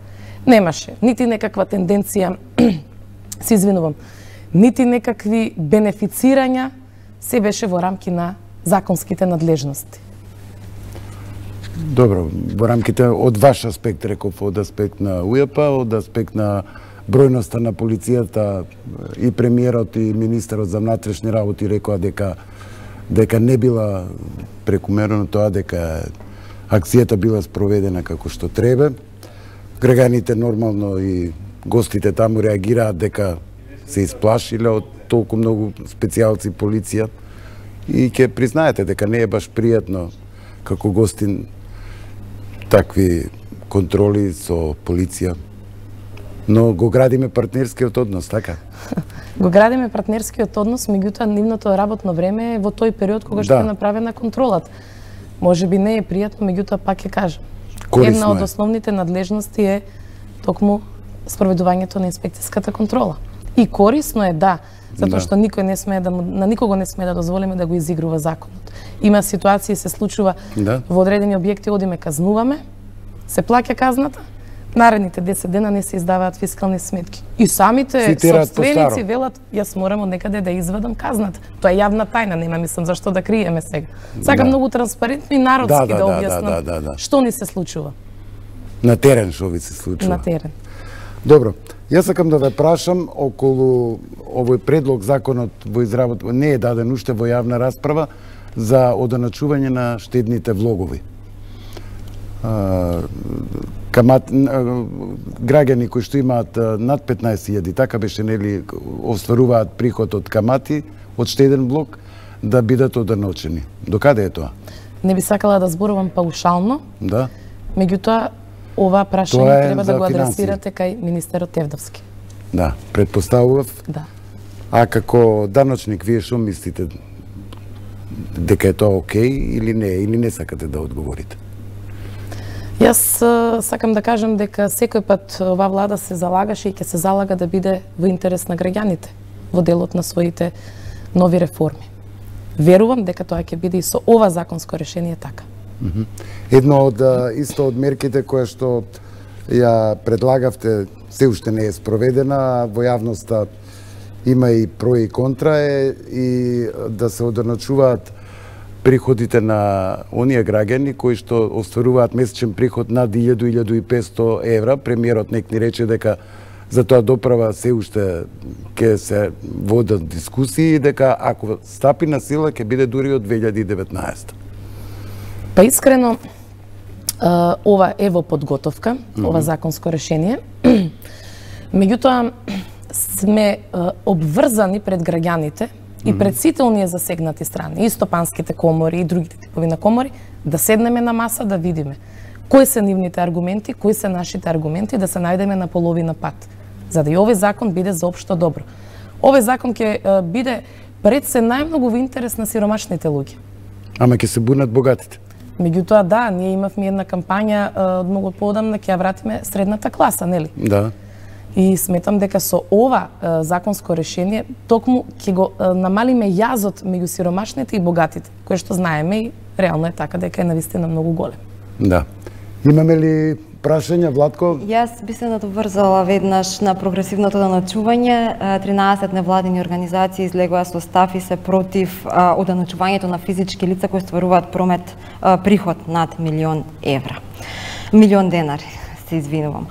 Немаше нити некаква тенденција, се извинувам, нити некакви бенефицирања, се беше во рамки на законските надлежности. Добро, во рамките од ваш аспект, реков, од аспект на УЈП, од аспект на бројноста на полицијата, и премиерот и министерот за внатрешни работи рекоа дека не била прекумерно тоа, дека акцијата била спроведена како што треба. Граѓаните нормално и гостите таму реагираат дека се исплашиле од толку многу специјалци полиција и ќе признаете дека не е баш пријатно како гостин такви контроли со полиција. Но го градиме партнерскиот однос, така? Го градиме партнерскиот однос, меѓутоа нивното работно време е во тој период кога што е направена контролата. Може би не е пријатно, меѓутоа пак ќе кажам. Една од основните надлежности е токму спроведувањето на инспекцијската контрола. И корисно е, да, затоа што никој не смее на никого не смее да дозволиме да го изигрува законот. Има ситуации, се случува во одредени објекти, одиме казнуваме, се плаќа казната, наредните 10 дена не се издаваат фискални сметки. И самите собственици велат, јас морам од некаде да извадам казната. Тоа е јавна тајна, нема мислам зашто да криеме сега. Сакам многу транспарентно и народски да објаснам што ни се случува. На терен што ви се случува? На терен. Добро. Јас сакам да ве прашам околу овој предлог, законот во изработка не е даден уште во јавна расправа за одоначување на штедните влогови. Граѓани кои што имаат над 15.000, така беше, нели, остваруваат приход од камати, од штеден влог, да бидат одоначени. До каде е тоа? Не би сакала да зборувам паушално. Да. Меѓутоа, ова прашање треба да го адресирате кај министерот Тевдовски. Да, предпоставував. Да. А како даночник, вие што мислите? Дека е тоа окей или не сакате да одговорите? Јас сакам да кажам дека секој пат оваа влада се залагаше и ќе се залага да биде во интерес на граѓаните во делот на своите нови реформи. Верувам дека тоа ќе биде и со ова законско решение така. Едно од од мерките која што ја предлагавте се уште не е спроведена, во јавноста има и про и контра и да се одоначуваат приходите на оние граѓани кои што остваруваат месечен приход над 1000-1500 евра. Премиерот нек ни рече дека за тоа доправа се уште ќе се водат дискусии, дека ако стапи на сила ќе биде дури од 2019. Па искрено, ова е во подготовка, ова законско решение. Меѓутоа, сме обврзани пред граѓаните и пред сите оние засегнати страни, и стопанските комори, и другите типови на комори, да седнеме на маса, да видиме кои се нивните аргументи, кои се нашите аргументи, да се најдеме на половина пат, за да и овој закон биде за општо добро. Овој закон ќе биде пред се најмногу во интерес на сиромашните луѓе. Ама ќе се бунат богатите. Меѓутоа, да, ние имавме една кампања од многу поодамна, ќе ја вратиме средната класа, нели? Да. И сметам дека со ова законско решение токму ќе го намалиме јазот меѓу сиромашните и богатите, кое што знаеме и реално е така дека е навистина многу голем. Да. Имаме ли прашања, Владко? Јас би се надоврзала веднаш на прогресивното доначување. 13 невладини организации излегоа со став и се против оданачувањето на физички лица кои стваруваат приход над милион денари, се извинувам.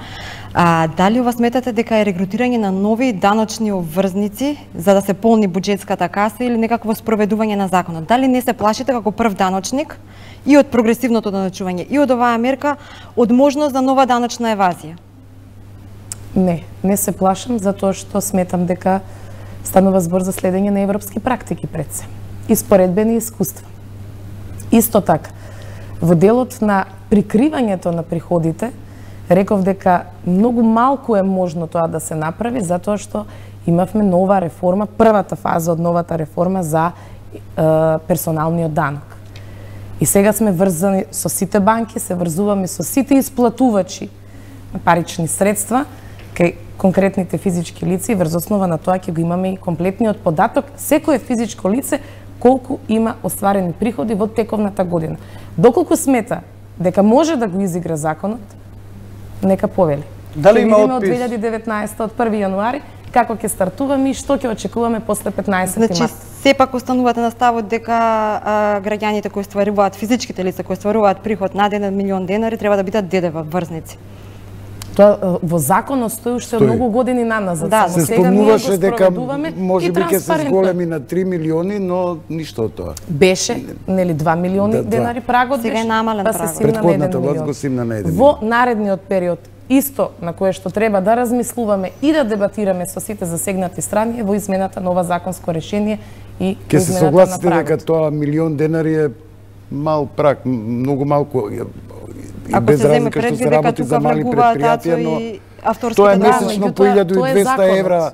Дали ова сметате дека е регрутирање на нови даночни обврзници за да се полни буџетската каса или некакво спроведување на законот? Дали не се плашите како прв даночник и од прогресивното доначување и од оваа мерка од можност за нова даночна евазија? Не се плашам, затоа што сметам дека станува збор за следење на европски практики пред се и споредбени искуства. Исто така, во делот на прикривањето на приходите, реков дека многу малку е можно тоа да се направи, затоа што имавме нова реформа, првата фаза од новата реформа за персоналниот данок. И сега сме врзани со сите банки, се врзуваме со сите исплатувачи на парични средства кај конкретните физички лица и врз основа на тоа ќе го имаме и комплетниот податок секое физичко лице колку има остварени приходи во тековната година. Доколку смета дека може да го изигра законот, нека повели. Дали има од отпис? 2019 од 1 јануари како ќе стартуваме и што ќе очекуваме после 15 Значи, март. сепак останувате на ставот дека граѓаните кои стваруваат, физичките лица кои стваруваат приход над 1 милион денари треба да бидат ДДВ врзници. Тоа во законот стои уште од многу години наназад. Да, Само Се сега ние спомнуваше го дека спроведуваме може и би ќе се транспарентно. зголеми на 3 милиони, но ништо од тоа. Беше, нели 2 милиони Да, денари прагот Сега беше, е намален па се прагот. симна на 1 Претходната власт милион. го симна на 1 милион. Во наредниот период, исто на кое што треба да размислуваме и да дебатираме со сите засегнати страни е во измената на ова законско решение и Ке се измената согласите на дека прагот. тоа милион денари е мал праг, многу малку, и Ако без се земе разлика што предвид се дека работи за тука мали врагуваат предпријатија, но и авторските тоа е права. месечно меѓутоа, по тоа е 1200 законот. евра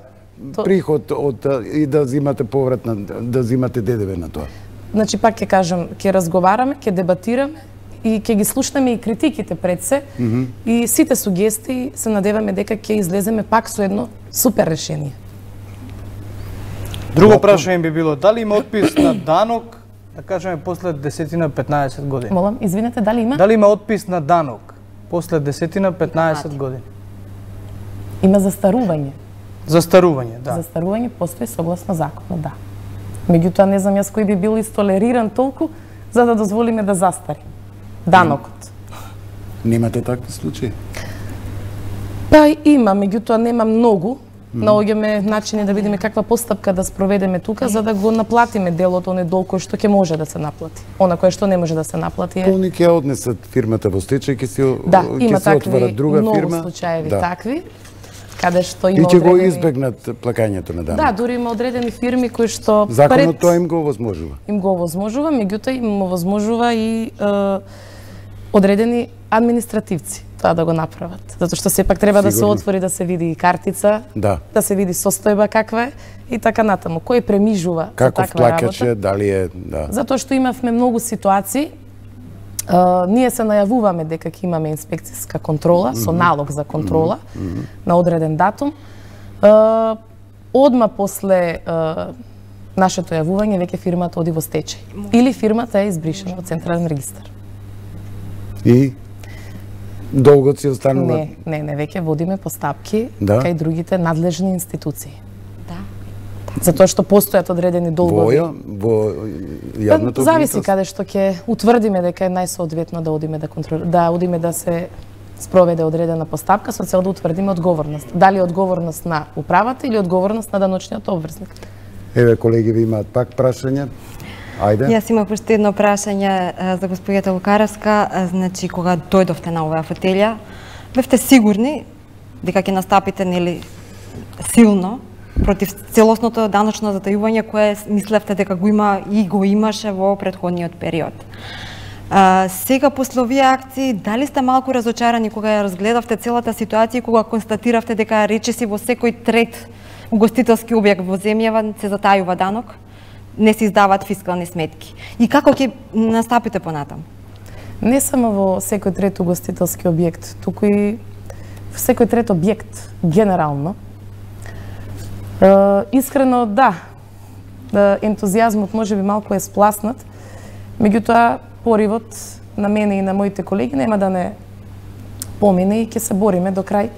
То- приход од и да зимате поврат на да зимате ДДВ на тоа. Значи, пак ќе кажам, ќе разговараме, ќе дебатираме и ќе ги слушнеме и критиките пред се и сите сугестии се надеваме дека ќе излеземе пак со едно супер решение. Друго прашање би било, дали има отпис на данок, да кажеме, после 10-15 години? Молам, извинете, дали има? Дали има отпис на данок после 10-15 години? Има застарување. Застарување, да. Застарување постои согласно законот, да. Меѓутоа, не знам јас кој би бил истолериран толку за да дозволиме да застари данокот. Немате такви случаи? Па има, меѓутоа нема многу. Наоѓаме начини да видиме каква постапка да спроведеме тука за да го наплатиме делот оне дол кој што ќе може да се наплати. Она кое што не може да се наплати е... Полни ќе однесат фирмата во стечај, ќе се Да, има ќе се отвара такви друга многу фирма. случаеви Да. такви, каде што И има ќе го одредени... избегнат плакањето на данок. Да, дури има одредени фирми кои што Законот тоа им го овозможува. им го овозможува, меѓутоа им овозможува и одредени административци тоа да го направат. Затоа што сепак треба да се Сигурно. отвори, да се види и картица, Да. да се види состојба каква е и така натаму. Кој премижува за Каков таква плакач е, работа? дали е, да. Затоа што имавме многу ситуации, ние се најавуваме дека ќе имаме инспекцијска контрола, со налог за контрола на одреден датум. Одма после нашето јавување веќе фирмата оди во стечај. Или фирмата е избришена од Централен регистар. И долгот си останува. Не, веќе водиме постапки Да. кај другите надлежни институции. Да. Затоа што постојат одредени долгови. Во јавното Зависи обвинителство? каде што ќе утврдиме дека е најсоодветно да одиме да одиме да се спроведе одредена постапка со цел да утврдиме одговорност. Дали одговорност на управата или одговорност на даночниот обврзник. Еве, колеги, ви имаат пак прашања. Ајде. Јас имав уште едно прашање за господјата Лукаровска. Значи, кога дојдовте на оваа фотелја, бевте сигурни дека ќе настапите нели силно против целосното даночно затајување кое мислевте дека го има и го имаше во претходниот период. Сега после овие акции, дали сте малку разочарани кога ја разгледавте целата ситуација и кога констатиравте дека речиси во секој трет угостителски објект во земјава се затајува данок? Не се издаваат фискални сметки. И како ќе настапите понатам? Не само во секој трет угостителски објект, туку и секој трет објект, генерално. Искрено, да, ентузијазмот може би малку е спласнат, меѓутоа поривот на мене и на моите колеги нема да не помине и ќе се бориме до крај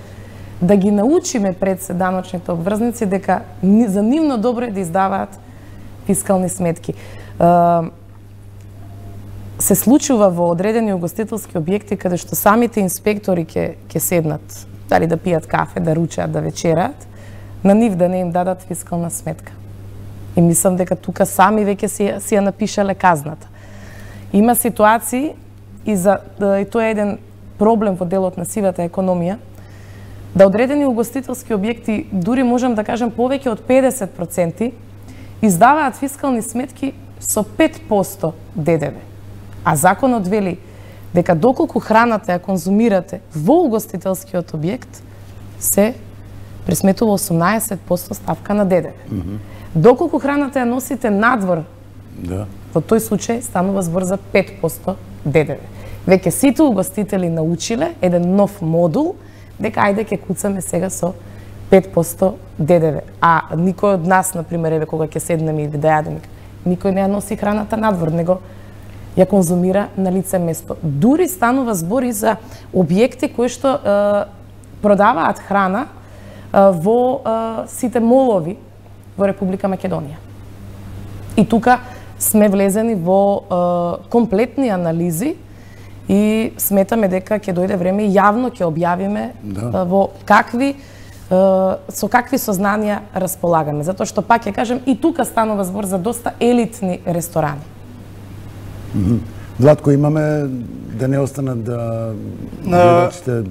да ги научиме пред се даночните обврзници дека за нивно добро е да издаваат фискални сметки. Се случува во одредени угостителски објекти каде што самите инспектори ќе седнат, дали да пијат кафе, да ручаат, да вечераат, на нив да не им дадат фискална сметка. И мислам дека тука сами веќе си ја напишале казната. Има ситуации и тоа е еден проблем во делот на сивата економија, да одредени угостителски објекти, дури можам да кажем повеќе од 50%, издаваат фискални сметки со 5% ДДВ. А законот вели дека доколку храната ја конзумирате во угостителскиот објект, се пресметува 18% ставка на ДДВ. Доколку храната ја носите надвор, во тој случај станува збор за 5% ДДВ. Веќе сите угостители научиле еден нов модул, дека ајде ќе куцаме сега со 5% ДДВ. А никој од нас, например, еве кога ќе седнеме или да јадеме, никој не ја носи храната надвор, него ја конзумира на лице место. Дури станува збор и за објекти кои што продаваат храна во сите молови во Република Македонија. И тука сме влезени во комплетни анализи и сметаме дека ќе дојде време и јавно ќе објавиме во со какви сознанија располагаме. Затоа што пак ќе кажем и тука станува збор за доста елитни ресторани. Владко, имаме да не останат да...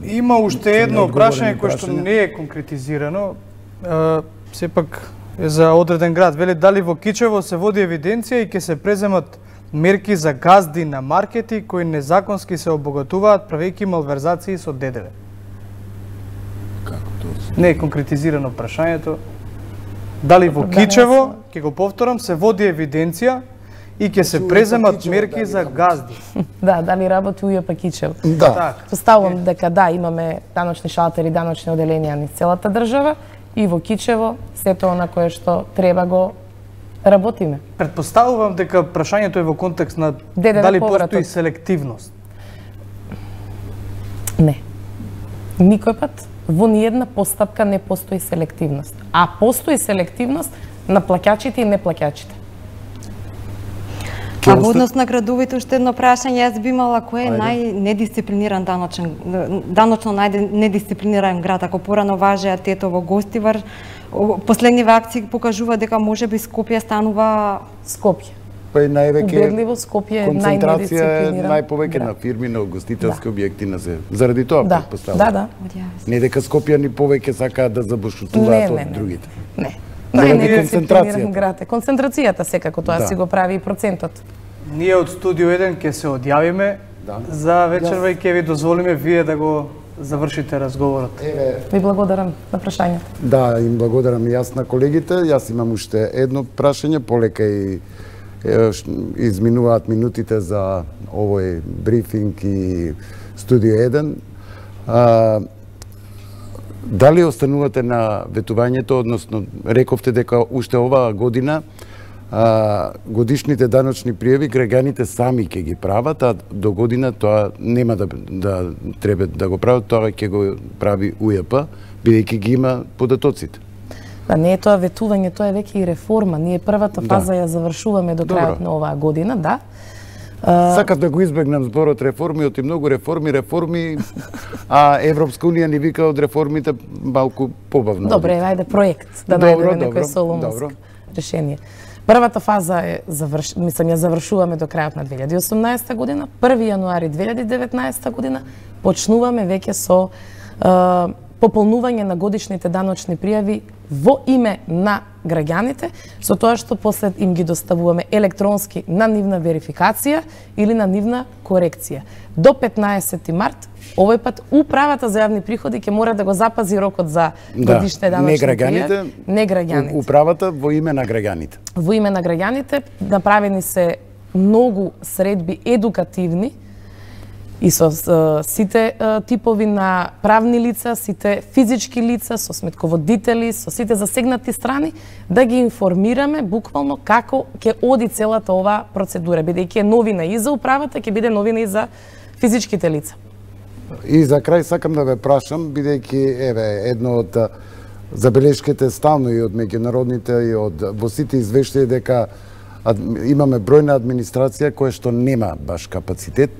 Има уште едно прашање кое што не е конкретизирано. Сепак е за одреден град. Вели дали во Кичево се води евиденција и ќе се преземат мерки за газди на маркети кои незаконски се обогатуваат правејќи малверзации со ДДВ. Не е конкретизирано прашањето. Дали во Кичево, ќе го повторам, се води евиденција и ќе се преземат мерки за газди. Да, дали работи УЈП Кичево. Да. Поставувам дека да, имаме даночни шалтери, даночни оделенија низ целата држава и во Кичево сето она кое што треба го работиме. Предпоставувам дека прашањето е во контекст на дали постои селективност. Не. Никој пат во ниедна постапка не постои селективност, а постои селективност на плаќачите и неплаќачите. А во однос на градовите уште едно прашање, јас би имала кој е најнедисциплиниран даночно најнедисциплиниран град, ако порано важеа Тетово, Гостивар, последниве акции покажува дека можеби Скопје станува Скопје. Па и највеќе убедливо Скопје е најнедисциплиниран. Најповеќе на фирми, на угостителски објекти на се. Заради тоа предпоставувам. Да. Не дека Скопје ни повеќе сакаат да забушутуваат од другите. Не. Концентрацијата. Град е. Концентрацијата секако тоа си го прави и процентот. Ние од Студио 1 ќе се одјавиме за вечерва и ќе ви дозволиме вие да го завршите разговорот. Ви благодарам на прашањето. Да, им благодарам и јас на колегите. Јас имам уште едно прашање, полека и изминуваат минутите за овој брифинг и Студио 1. Дали останувате на ветувањето, односно рековте дека уште оваа година годишните даночни пријави граѓаните сами ќе ги прават, а до година тоа нема да треба да го прават, тоа ќе го прави УЈП, бидејќи ги има податоците. Да, не е тоа ветување, тоа е веќе и реформа. Ние првата фаза ја завршуваме до крајот на оваа година, да. Сакав да го избегнам зборот реформи, оти многу реформи, а Европска унија ни вика од реформите малку побавно. Добре, ајде проект да најдеме некој соломонско решение. Првата фаза е ја завршуваме до крајот на 2018 година, 1 јануари 2019 година почнуваме веќе со пополнување на годишните даночни пријави во име на граѓаните, со тоа што после им ги доставуваме електронски на нивна верификација или на нивна корекција. До 15 март, овој пат Управата за јавни приходи ќе мора да го запази рокот за годишните даночни пријави. Не граѓаните. Управата во име на граѓаните. Во име на граѓаните направени се многу средби едукативни и со сите типови на правни лица, сите физички лица, со сметководители, со сите засегнати страни, да ги информираме буквално како ќе оди целата оваа процедура, бидејќи е новина и за управата, ќе биде новина и за физичките лица. И за крај сакам да ве прашам, бидејќи едно од забелешките стално и од меѓународните и од во сите извештаи дека имаме бројна администрација која што нема баш капацитет.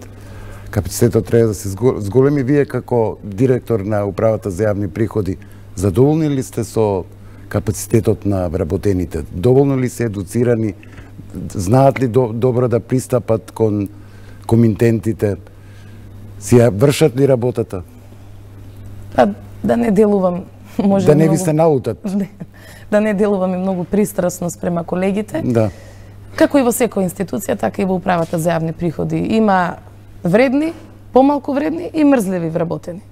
Капацитетот треба да се зголеми. Вие како директор на Управата за јавни приходи, задоволни ли сте со капацитетот на вработените? Доволно ли се едуцирани? Знаат ли добро да пристапат кон комитентите? Си ја вршат ли работата? Да не делувам, може да не ви се наутат. Да не делуваме многу пристрасно спрема колегите. Да. Како и во секоја институција, така и во Управата за јавни приходи. Има вредни, помалку вредни и мрзливи вработени.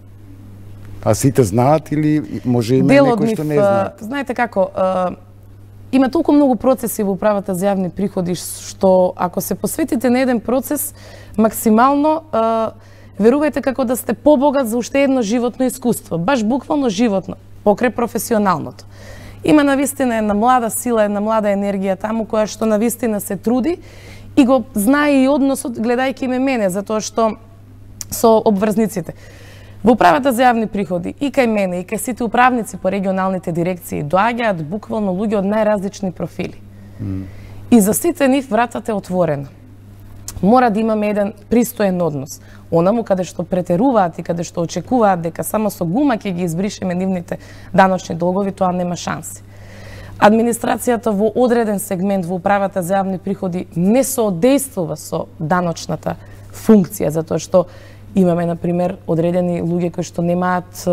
А сите знаат или може има некои што не знаат? Знаете како, има толку многу процеси во Управата за јавни приходи што ако се посветите на еден процес, максимално верувајте како да сте побогат за уште едно животно искуство, баш буквално животно, покрај професионалното. Има навистина една млада сила, една млада енергија таму која што навистина се труди и го знае и односот гледајќи ме мене, затоа што со обврзниците. Во Управата за јавни приходи и кај мене и кај сите управници по регионалните дирекции доаѓаат буквално луѓе од најразлични профили. И за сите нив вратата е отворена. Мора да имаме еден пристоен однос. Онаму каде што претеруваат и каде што очекуваат дека само со гума ќе ги избришеме нивните даночни долгови, тоа нема шанси. Администрацијата во одреден сегмент во Управата за јавни приходи не соодействува со даночната функција, затоа што имаме, например, одредени луѓе кои што немаат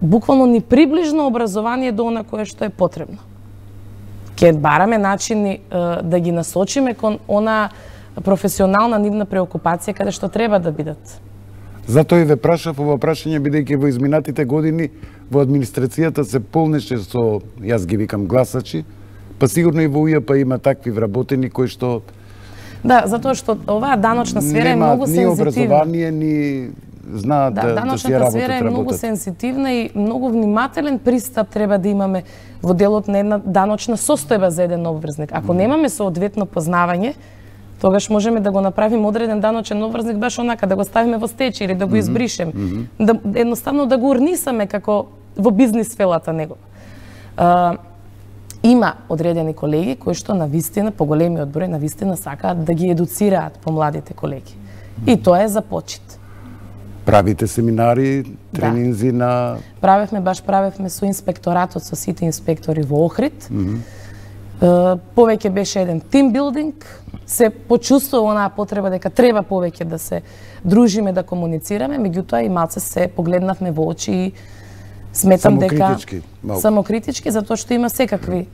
буквално ни приближно образование до она кое што е потребно. Ќе бараме начини да ги насочиме кон она професионална нивна преокупација каде што треба да бидат. Затоа и ве прашав ова прашање, бидејќи во изминатите години во администрацијата се полнеше со, јас ги викам, гласачи, па сигурно и во УЈП има такви вработени кои што Да, затоа што оваа даночна сфера е многу сензитивна. Нема ни образование, ни знаат да се работат. Даночната сфера е многу сензитивна и многу внимателен пристап треба да имаме во делот на една даночна состојба за еден обврзник. Ако немаме соодветно познавање, тогаш можеме да го направиме одреден даночен обврзник баш онака, да го ставиме во стечај или да го избришеме. Да, едноставно да го урнисаме како во бизнис сферата него. Има одредени колеги кои што навистина, поголемиот број, навистина сакаат да ги едуцираат помладите колеги. И тоа е за почит. Правите семинари, тренинзи на... Правевме со инспекторатот, со сите инспектори во Охрид. Повеќе беше еден тимбилдинг, се почувствува онаа потреба дека треба повеќе да се дружиме, да комуницираме, меѓутоа и малце се погледнавме во очи и сметам дека самокритички, затоа што има секакви,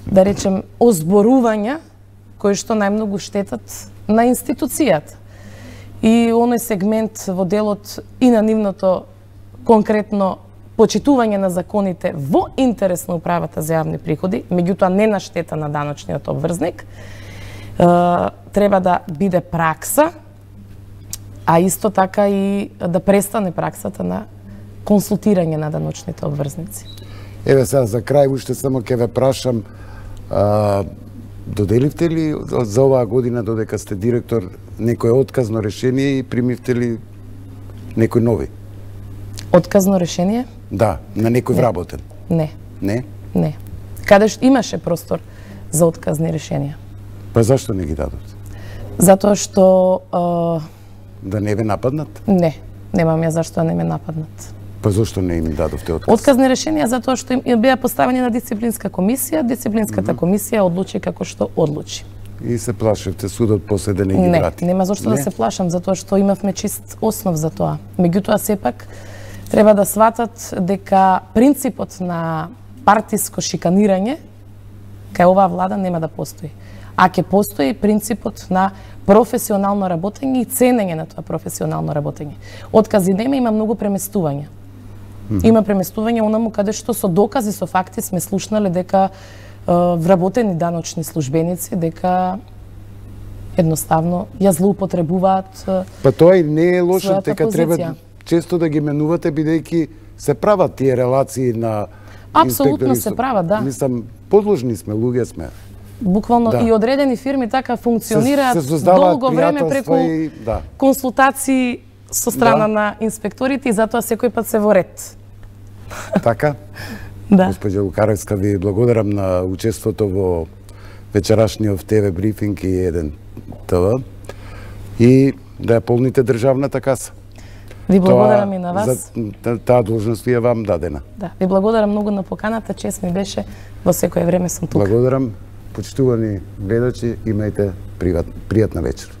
да речем, озборувања кои што најмногу штетат на институцијата. И оној сегмент во делот и на нивното конкретно почитување на законите во интерес на Управата за јавни приходи, меѓутоа не на штета на даночниот обврзник, треба да биде пракса, а исто така и да престане праксата на консултирање на даночните обврзници. Еве сега за крај уште само ќе ве прашам, доделивте ли за оваа година додека сте директор некое отказно решение и примивте ли некои нови? Отказно решение? Да, на некој вработен. Не. Не? Не. Каде што имаше простор за отказни решенија. Па зашто не ги дадовте? Затоа што... Да не ве нападнат? Не, немам ја зашто не ме нападнат. Па зашто не им дадовте отказ? Отказни решенија затоа што им беа поставени на дисциплинска комисија, дисциплинската комисија одлучи како што одлучи. И се плашевте судот после да не ги врати? Не, нема зашто да се плашам, затоа што имавме чист основ за тоа. Меѓутоа сепак треба да сватат дека принципот на партиско шиканирање кај оваа влада нема да постои. А ќе постои принципот на професионално работење и ценење на тоа професионално работење. Откази нема, има многу преместување. Има преместување онаму каде што со докази, со факти сме слушнале дека вработени даночни службеници дека едноставно ја злоупотребуваат Па тоа и не е лошо, својата дека треба позиција. често да ги менувате, бидејќи се прават тие релации на Апсолутно инспектори се прават, да. Мислам, подложни сме, луѓе сме. Буквално Да. и одредени фирми така функционираат Се создаваат долго време преку пријателства и да. консултации со страна Да. на инспекторите и затоа секој пат се во ред. Така? Да. Госпоѓа Лукаревска, ви благодарам на учеството во вечерашниот ТВ брифинг и еден ТВ и да ја полните државната каса. Ви благодарам и на вас. Таа должност ви е вам дадена. Да, ви благодарам многу на поканата, чест ми беше, во секое време сум тука. Благодарам, почитувани гледачи, имајте пријатна вечер.